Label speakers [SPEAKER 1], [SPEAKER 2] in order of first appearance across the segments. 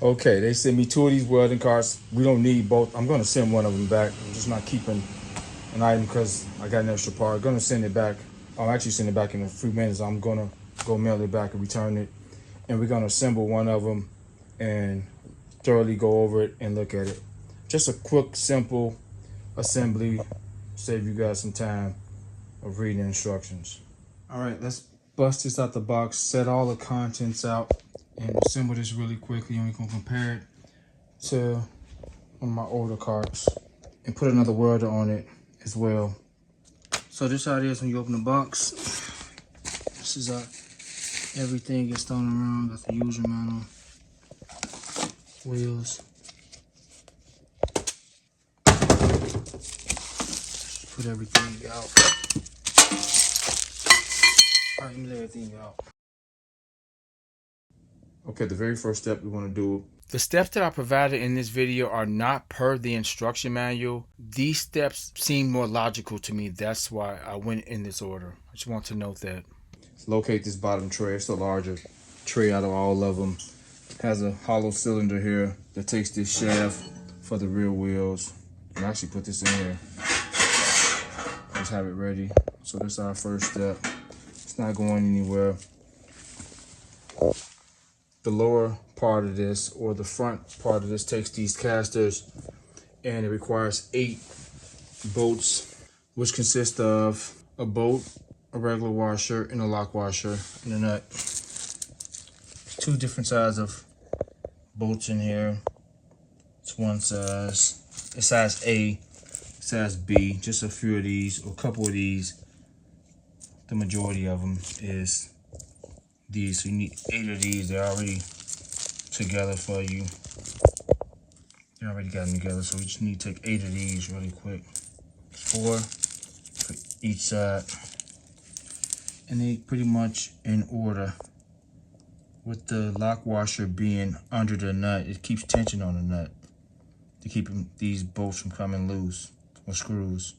[SPEAKER 1] Okay, they sent me 2 of these welding carts. We don't need both. I'm gonna send one of them back. I'm just not keeping an item because I got an extra part. I'm gonna send it back. I'll actually send it back in a few minutes. I'm gonna go mail it back and return it. And we're gonna assemble one of them and thoroughly go over it and look at it. Just a quick, simple assembly. Save you guys some time of reading instructions. All right, let's bust this out the box, set all the contents out, and assemble this really quickly, and we can compare it to one of my older carts and put another welder on it as well. So this how it is when you open the box. This is how everything gets thrown around. Got the user manual, wheels. Just put everything out. All right, let me lay everything out. Okay, the very first step we want to do. The steps that I provided in this video are not per the instruction manual. These steps seem more logical to me. That's why I went in this order. I just want to note that. Let's locate this bottom tray. It's the larger tray out of all of them. It has a hollow cylinder here that takes this shaft for the rear wheels. I'll actually put this in here. Just have it ready. So that's our first step. It's not going anywhere. The lower part of this, or the front part of this, takes these casters, and it requires 8 bolts, which consist of a bolt, a regular washer, and a lock washer, and a nut. 2 different sizes of bolts in here. It's one size. It's size A, size B. Just a few of these, or a couple of these. The majority of them is these. So you need 8 of these. They're already together for you. They already got them together, so we just need to take 8 of these really quick. 4 for each side, and they pretty much in order. With the lock washer being under the nut, it keeps tension on the nut to keep these bolts from coming loose, or screws.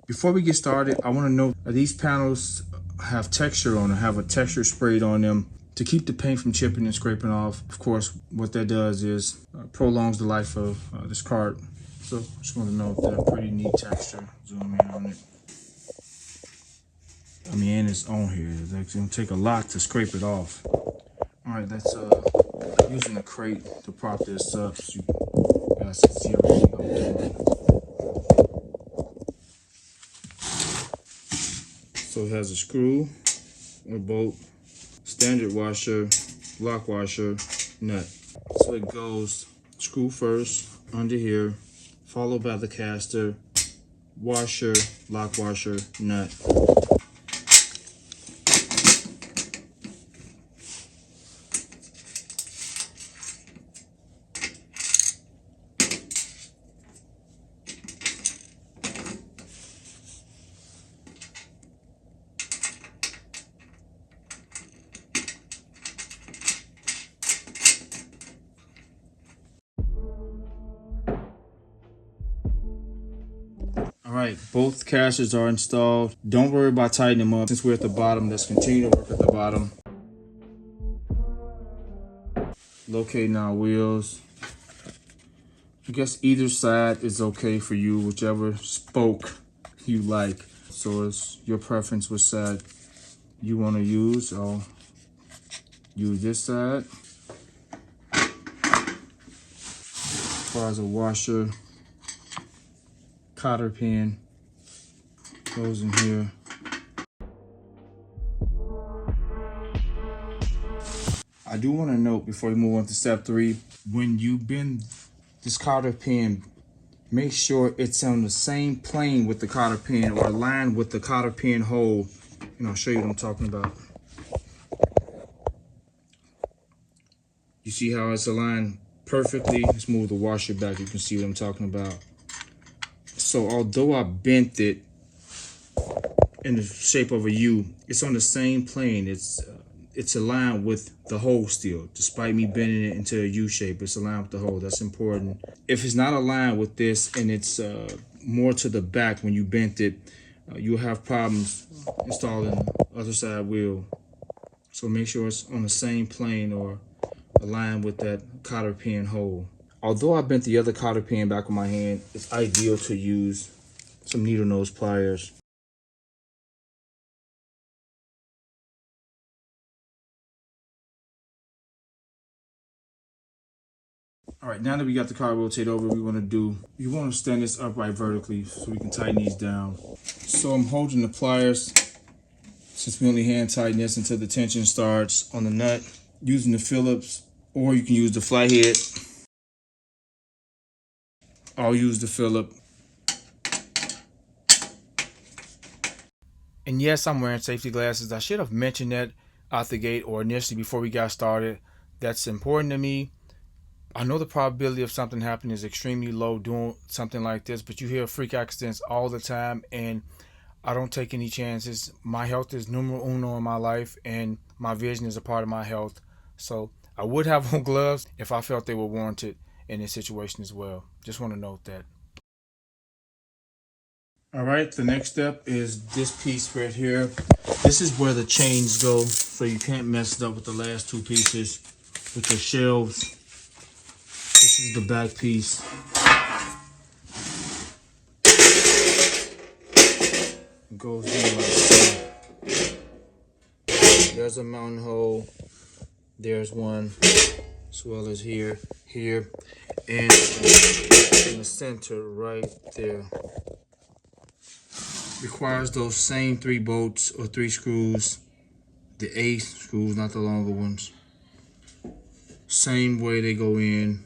[SPEAKER 1] Before we get started, I want to note that these panels have texture on them, have a texture sprayed on them to keep the paint from chipping and scraping off. Of course, what that does is prolongs the life of this cart. So just want to note that pretty neat texture. Zoom in on it. I mean, and it's on here. It's gonna take a lot to scrape it off. All right, that's using a crate to prop this up so you guys can see everything I'm doing. So it has a screw, a bolt, standard washer, lock washer, nut. So it goes screw first under here, followed by the caster, washer, lock washer, nut. All right, both casters are installed. Don't worry about tightening them up. Since we're at the bottom, let's continue to work at the bottom. Locating our wheels. I guess either side is okay for you, whichever spoke you like. So it's your preference which side you want to use. I'll use this side. As far as a washer, cotter pin goes in here. I do want to note before we move on to step 3, when you bend this cotter pin, make sure it's on the same plane with the cotter pin or aligned with the cotter pin hole, and I'll show you what I'm talking about. You see how it's aligned perfectly? Let's move the washer back. You can see what I'm talking about. So although I bent it in the shape of a U, it's on the same plane. It's aligned with the hole still. Despite me bending it into a U shape, it's aligned with the hole. That's important. If it's not aligned with this and it's more to the back when you bent it, you'll have problems installing the other side wheel. So make sure it's on the same plane, or align with that cotter pin hole. Although I bent the other cotter pin back with my hand, it's ideal to use some needle nose pliers. All right, now that we got the car rotate over, we want to stand this upright vertically so we can tighten these down. So I'm holding the pliers, since we only hand tighten this until the tension starts on the nut, using the Phillips, or you can use the flathead. I'll use the Phillip. And yes, I'm wearing safety glasses. I should have mentioned that out the gate or initially before we got started. That's important to me. I know the probability of something happening is extremely low doing something like this, but you hear freak accidents all the time, and I don't take any chances. My health is numero uno in my life, and my vision is a part of my health. So I would have on gloves if I felt they were warranted in this situation as well. Just want to note that. All right, the next step is this piece right here. This is where the chains go, so you can't mess it up with the last two pieces with the shelves. This is the back piece. It goes in like so. There's a mounting hole. There's one, as well as here, and in the center right there. Requires those same 3 bolts or 3 screws, the A screws, not the longer ones. Same way they go in.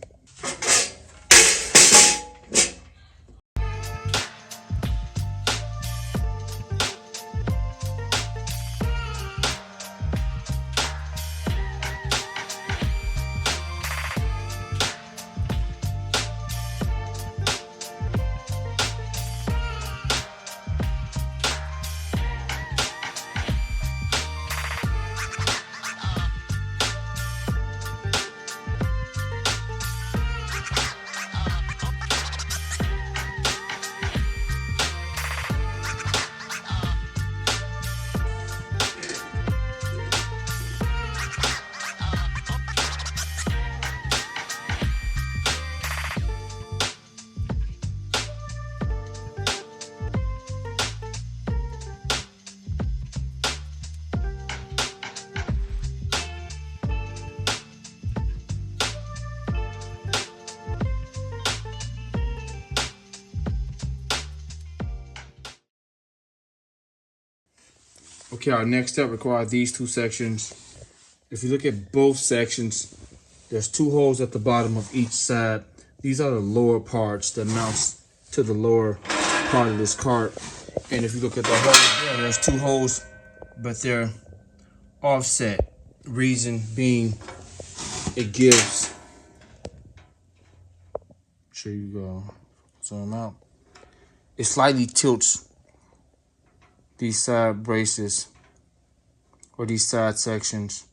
[SPEAKER 1] Okay, our next step requires these 2 sections. If you look at both sections, there's 2 holes at the bottom of each side. These are the lower parts that mounts to the lower part of this cart. And if you look at the hole there, there's 2 holes, but they're offset. Reason being, it gives, here you go, zoom out. It slightly tilts these side braces or these side sections,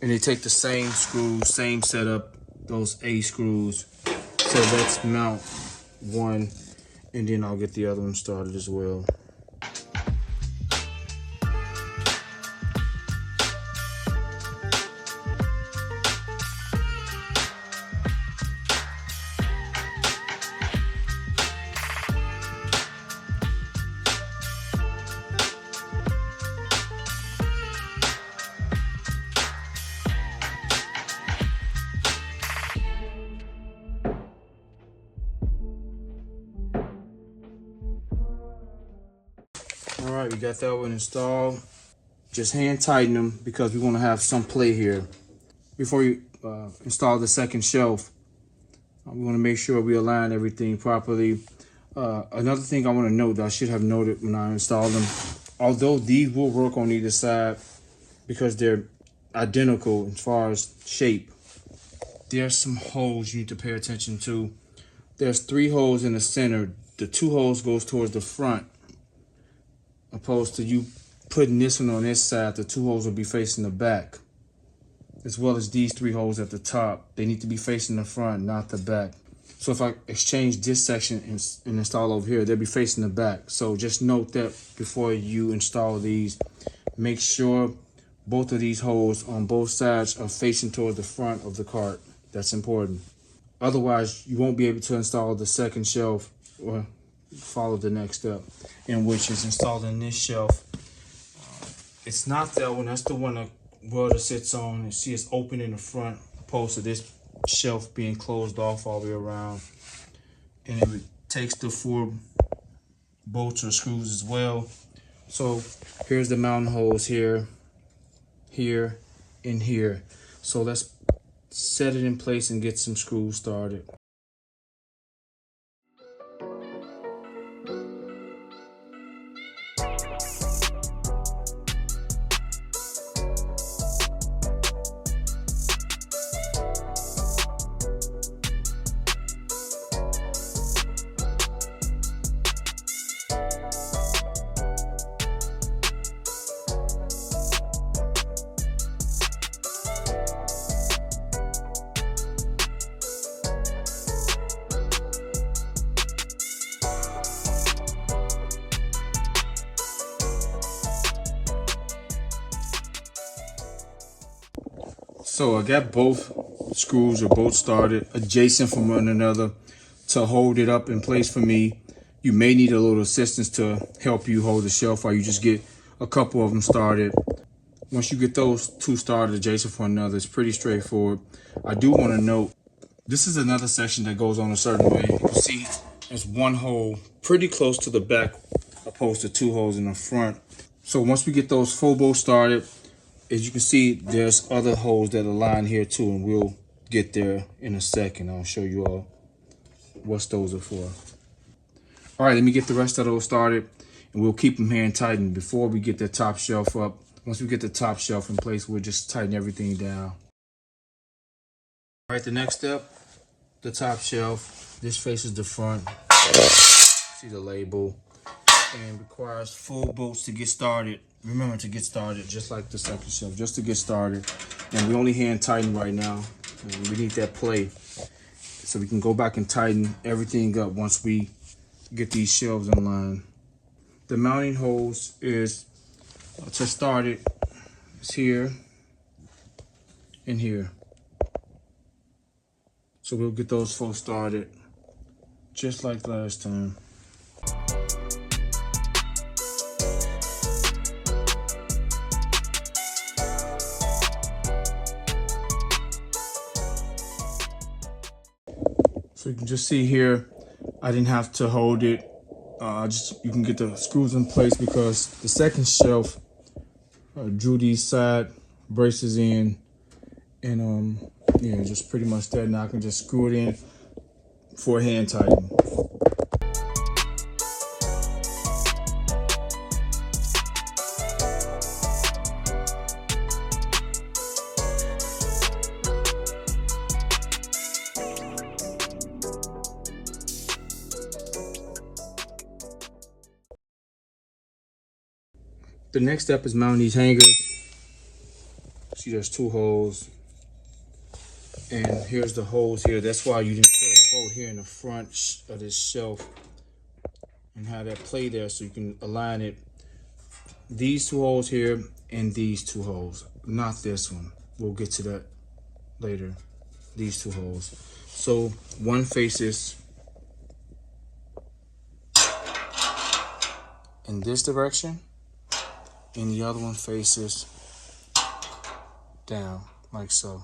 [SPEAKER 1] and they take the same screws, same setup, those A screws. So let's mount one, and then I'll get the other one started as well. All right, we got that one installed. Just hand tighten them because we want to have some play here. Before you install the second shelf, we want to make sure we align everything properly. Another thing I want to note that I should have noted when I installed them, although these will work on either side because they're identical as far as shape, there's some holes you need to pay attention to. There's 3 holes in the center. The 2 holes goes towards the front. Opposed to you putting this one on this side, the 2 holes will be facing the back. As well as these 3 holes at the top. They need to be facing the front, not the back. So if I exchange this section and install over here, they'll be facing the back. So just note that before you install these. Make sure both of these holes on both sides are facing toward the front of the cart. That's important. Otherwise, you won't be able to install the second shelf or follow the next step, in which is installing this shelf. It's not that one. That's the one the welder sits on. You see it's open in the front, opposed to this shelf being closed off all the way around. And it takes the 4 bolts or screws as well. So here's the mounting holes here, here, and here. So let's set it in place and get some screws started. So I got both screws or bolts started adjacent from one another to hold it up in place for me. You may need a little assistance to help you hold the shelf, or you just get a couple of them started. Once you get those 2 started adjacent from one another, it's pretty straightforward. I do want to note, this is another section that goes on a certain way. You can see there's 1 hole pretty close to the back, opposed to 2 holes in the front. So once we get those 4 bolts started, as you can see, there's other holes that align here too, and we'll get there in a second. I'll show you all what those are for. All right, let me get the rest of those started, and we'll keep them hand tightened before we get the top shelf up. Once we get the top shelf in place, we'll just tighten everything down. All right, the next step, the top shelf. This faces the front. See the label, and requires 4 bolts to get started. Remember to get started, just like the second shelf, just to get started. And we only hand tighten right now. And we need that play so we can go back and tighten everything up once we get these shelves in line. The mounting holes is to start it. It's here and here. So we'll get those 4 started just like last time. So you can just see here, I didn't have to hold it. You can get the screws in place because the second shelf drew these side braces in, and yeah, just pretty much that. Now I can just screw it in for a hand tighten. The next step is mounting these hangers. See, there's 2 holes, and here's the holes here. That's why you didn't put a bolt here in the front of this shelf and have that play there so you can align it. These 2 holes here and these 2 holes, not this one. We'll get to that later. These 2 holes. So one faces in this direction, and the other one faces down, like so.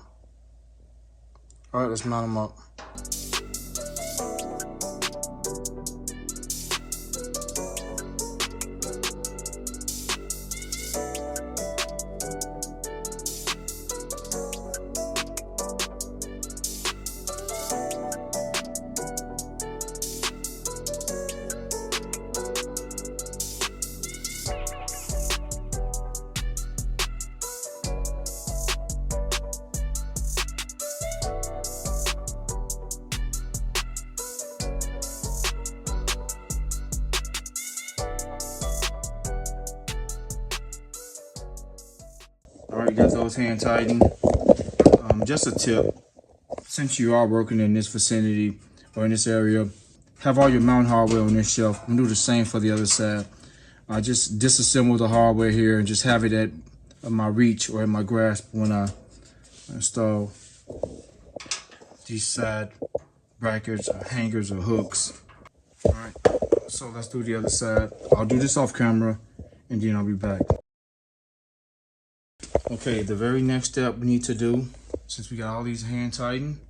[SPEAKER 1] All right, let's mount them up. All right, you got those hand tightened. Just a tip, since you are working in this vicinity or in this area, have all your mount hardware on this shelf and do the same for the other side. Just disassemble the hardware here and just have it at my reach or in my grasp when I install these side brackets or hangers or hooks. All right, so let's do the other side. I'll do this off camera and then I'll be back. Okay, the very next step we need to do, since we got all these hand tightened,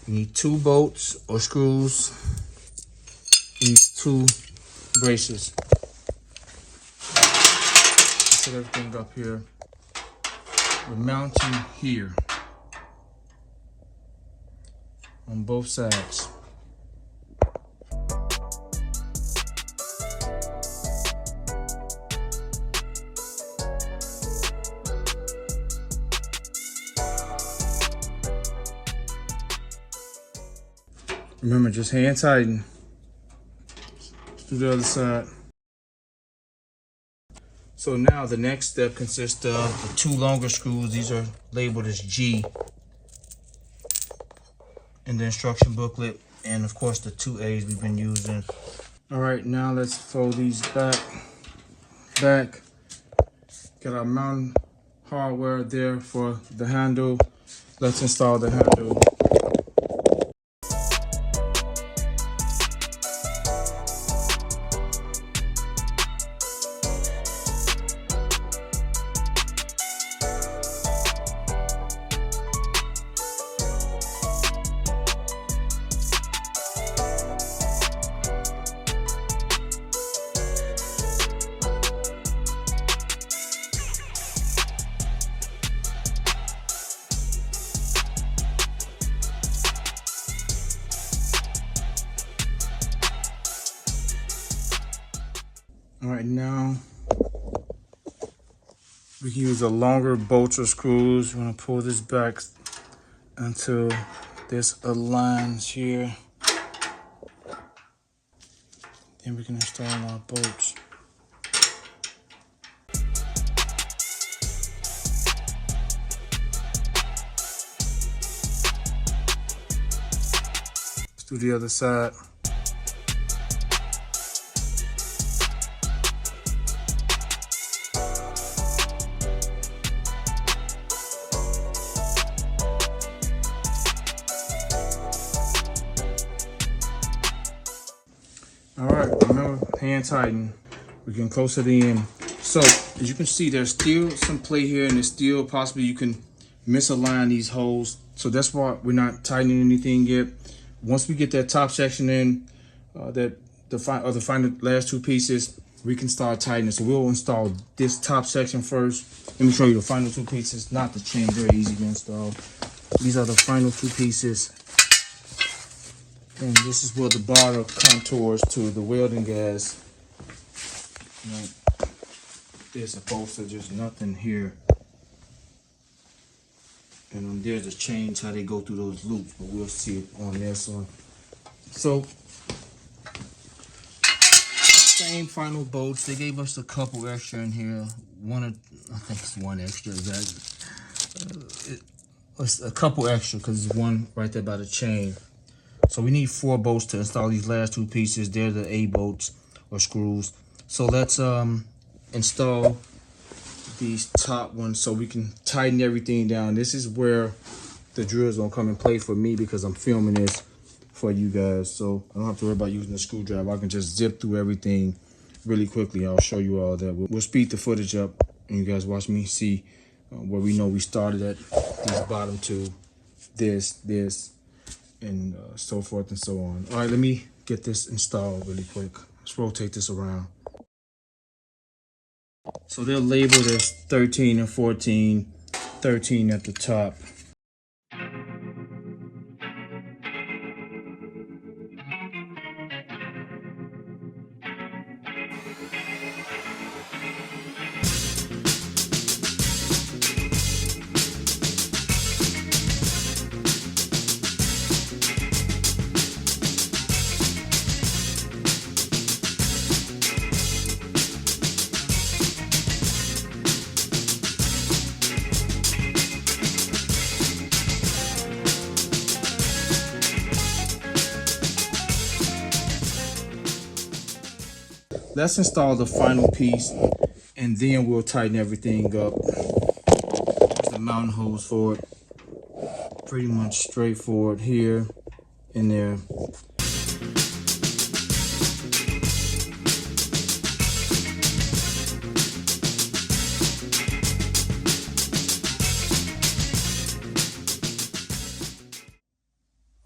[SPEAKER 1] we need 2 bolts or screws, these 2 braces. Set everything up here. We're mounting here on both sides. Remember, just hand tighten. Let's do the other side. So now the next step consists of the 2 longer screws. These are labeled as G in the instruction booklet, and of course the 2 A's we've been using. All right, now let's fold these back. Got our mounting hardware there for the handle. Let's install the handle. All right, now we can use a longer bolt or screws. We're gonna pull this back until this aligns here. Then we can install our bolts. Let's do the other side. All right, remember, hand tighten. We're getting closer to the end. So as you can see, there's still some play here, and there's still possibly you can misalign these holes. So that's why we're not tightening anything yet. Once we get that top section in, the final last 2 pieces, we can start tightening. So we'll install this top section first. Let me show you the final 2 pieces. Not the chain, very easy to install. These are the final 2 pieces. And this is where the bar contours to the welding gas. Right. There's supposed to just nothing here. And there's a change how they go through those loops, but we'll see it on this one. So, same final bolts. They gave us a couple extra in here. I think it's 1 extra. It's a couple extra because there's 1 right there by the chain. So we need 4 bolts to install these last 2 pieces. They're the A bolts or screws. So let's install these top ones so we can tighten everything down. This is where the drill is gonna come in play for me because I'm filming this for you guys. So I don't have to worry about using the screwdriver. I can just zip through everything really quickly. I'll show you all that. We'll speed the footage up and you guys watch me see where we know we started at these bottom 2, this, and so forth and so on. All right, let me get this installed really quick. Let's rotate this around. So they're labeled as 13 and 14, 13 at the top. Let's install the final piece and then we'll tighten everything up. mounting holes for it. Pretty much straightforward here and there.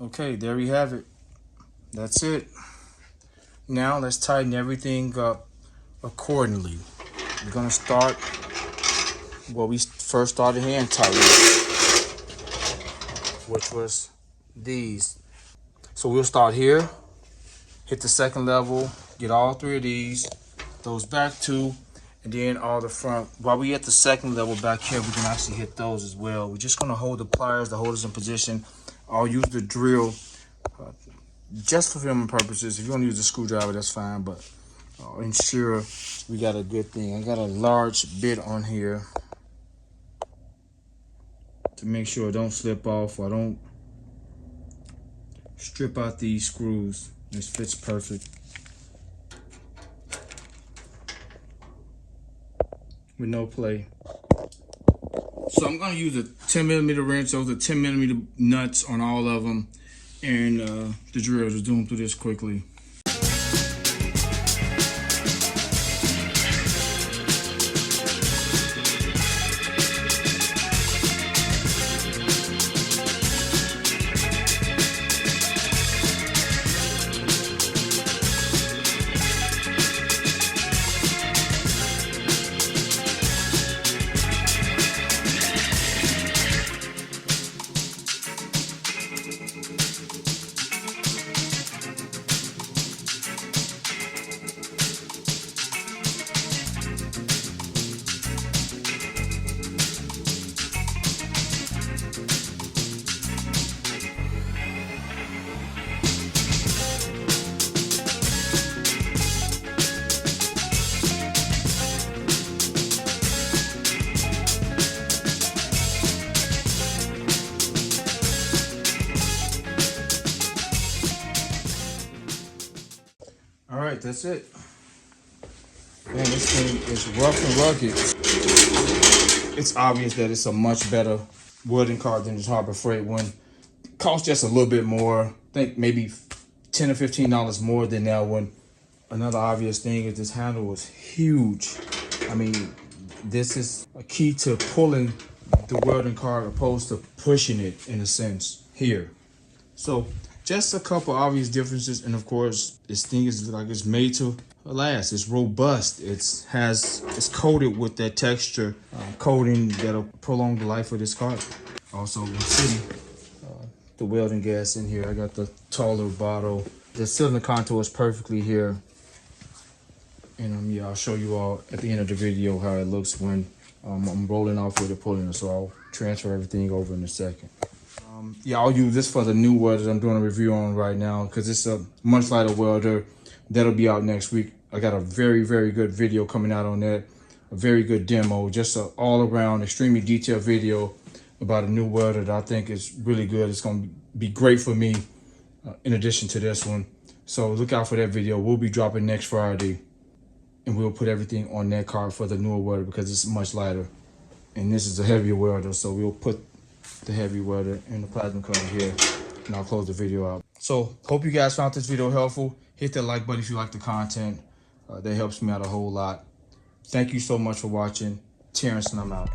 [SPEAKER 1] Okay, there we have it. That's it. Now let's tighten everything up accordingly. We're gonna start where we first started hand tightening, which was these. So we'll start here, hit the second level, get all three of these, those back two, and then all the front. While we at the second level back here, we can actually hit those as well. We're just gonna hold the pliers to hold us in position. I'll use the drill just for filming purposes. If you want to use a screwdriver, that's fine, but ensure we got a good thing. I got a large bit on here to make sure it don't slip off or I don't strip out these screws. This fits perfect. With no play. So I'm going to use a 10mm wrench. Those are 10mm nuts on all of them. And the drill, just doing through this quickly. All right, that's it. Man, this thing is rough and rugged. It's obvious that it's a much better welding card than this Harbor Freight one. It costs just a little bit more. I think maybe $10 or $15 more than that one. Another obvious thing is this handle is huge. I mean, this is a key to pulling the welding card opposed to pushing it in a sense here. So just a couple obvious differences, and of course, this thing is like it's made to last. It's robust. It's coated with that texture coating that'll prolong the life of this card. Also, we'll see the welding gas in here. I got the taller bottle. The cylinder contour is perfectly here, and yeah, I'll show you all at the end of the video how it looks when I'm rolling off with it, pulling it. So I'll transfer everything over in a second. Yeah, I'll use this for the new welder I'm doing a review on right now because it's a much lighter welder. That'll be out next week. I got a very, very good video coming out on that. A very good demo, just an all-around, extremely detailed video about a new welder that I think is really good. It's going to be great for me in addition to this one. So look out for that video. We'll be dropping next Friday, and we'll put everything on that card for the newer welder because it's much lighter. And this is a heavier welder, so we'll put the heavy welder in the plasma cutter here, and I'll close the video out. So hope you guys found this video helpful. Hit that like button if you like the content. That helps me out a whole lot. Thank you so much for watching. Terrence, and I'm out.